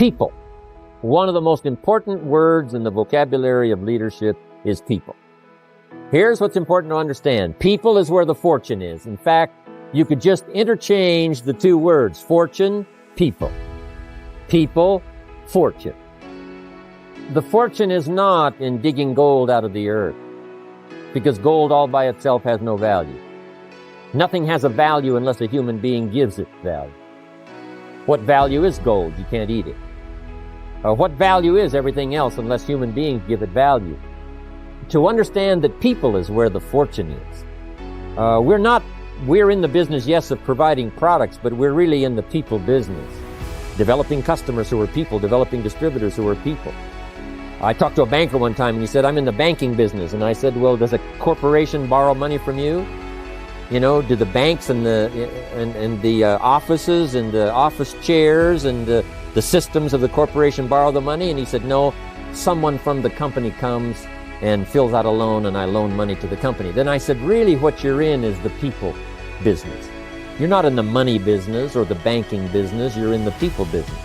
People. One of the most important words in the vocabulary of leadership is people. Here's what's important to understand. People is where the fortune is. In fact, you could just interchange the two words, fortune, people. People, fortune. The fortune is not in digging gold out of the earth, because gold all by itself has no value. Nothing has a value unless a human being gives it value. What value is gold? You can't eat it. What value is everything else unless human beings give it value? To understand that people is where the fortune is. We're in the business, yes, of providing products, but we're really in the people business. Developing customers who are people, developing distributors who are people. I talked to a banker one time and he said, I'm in the banking business. And I said, well, does a corporation borrow money from you? You know, do the banks and the offices and the office chairs and the systems of the corporation borrow the money? And he said, no, someone from the company comes and fills out a loan and I loan money to the company. Then I said, really what you're in is the people business. You're not in the money business or the banking business, you're in the people business.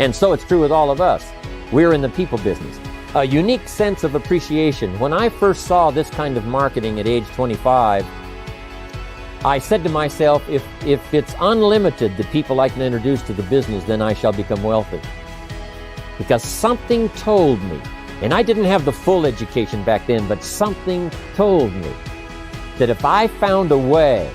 And so it's true with all of us. We're in the people business. A unique sense of appreciation. When I first saw this kind of marketing at age 25, I said to myself, if it's unlimited, the people I can introduce to the business, then I shall become wealthy. Because something told me, and I didn't have the full education back then, but something told me that if I found a way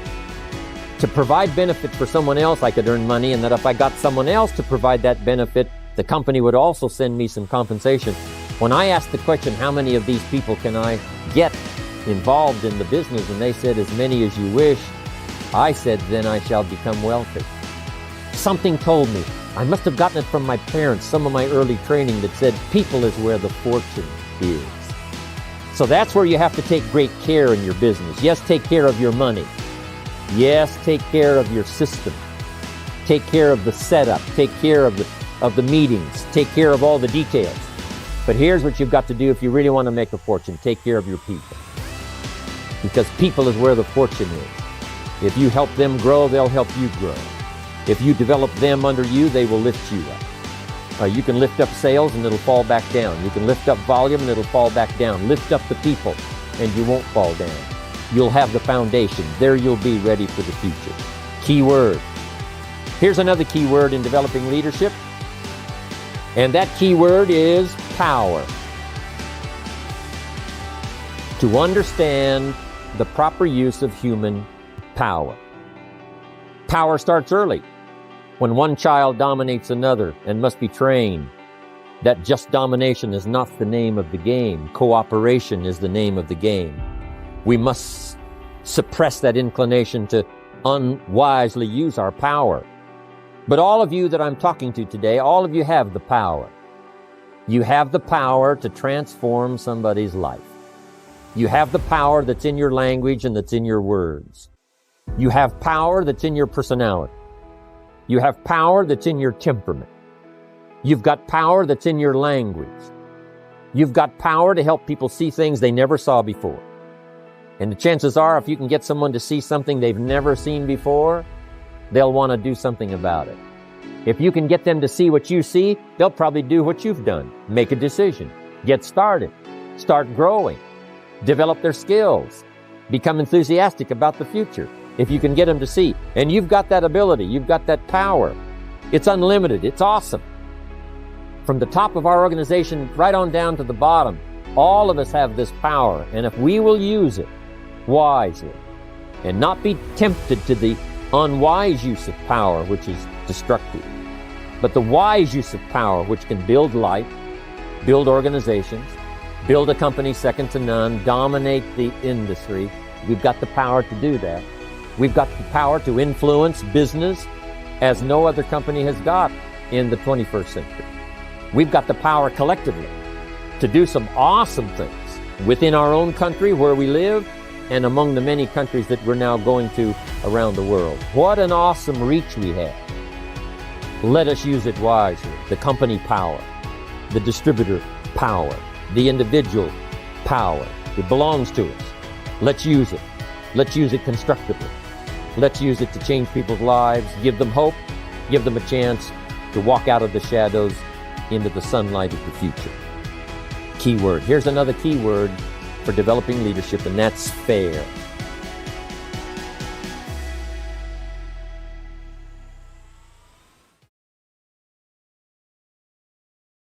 to provide benefit for someone else, I could earn money, and that if I got someone else to provide that benefit, the company would also send me some compensation. When I asked the question, how many of these people can I get involved in the business? And they said, as many as you wish. I said, then I shall become wealthy. Something told me. I must have gotten it from my parents, some of my early training that said, people is where the fortune is. So that's where you have to take great care in your business. Yes, take care of your money. Yes, take care of your system. Take care of the setup. Take care of the meetings. Take care of all the details. But here's what you've got to do if you really want to make a fortune. Take care of your people. Because people is where the fortune is. If you help them grow, they'll help you grow. If you develop them under you, they will lift you up. You can lift up sales and it'll fall back down. You can lift up volume and it'll fall back down. Lift up the people and you won't fall down. You'll have the foundation. There you'll be ready for the future. Key word. Here's another key word in developing leadership. And that key word is power. To understand the proper use of human power. Power starts early, when one child dominates another and must be trained. That just domination is not the name of the game. Cooperation is the name of the game. We must suppress that inclination to unwisely use our power. But all of you that I'm talking to today, all of you have the power. You have the power to transform somebody's life. You have the power that's in your language and that's in your words. You have power that's in your personality. You have power that's in your temperament. You've got power that's in your language. You've got power to help people see things they never saw before. And the chances are, if you can get someone to see something they've never seen before, they'll want to do something about it. If you can get them to see what you see, they'll probably do what you've done. Make a decision. Get started. Start growing. Develop their skills. Become enthusiastic about the future. If you can get them to see. And you've got that ability. You've got that power. It's unlimited. It's awesome. From the top of our organization right on down to the bottom, all of us have this power. And if we will use it wisely and not be tempted to the unwise use of power, which is destructive, but the wise use of power, which can build life, build organizations, build a company second to none, dominate the industry. We've got the power to do that. We've got the power to influence business as no other company has got in the 21st century. We've got the power collectively to do some awesome things within our own country where we live and among the many countries that we're now going to around the world. What an awesome reach we have. Let us use it wisely. The company power, the distributor power, the individual power. It belongs to us. Let's use it. Let's use it constructively. Let's use it to change people's lives, give them hope, give them a chance to walk out of the shadows into the sunlight of the future. Keyword. Here's another keyword for developing leadership, and that's fair.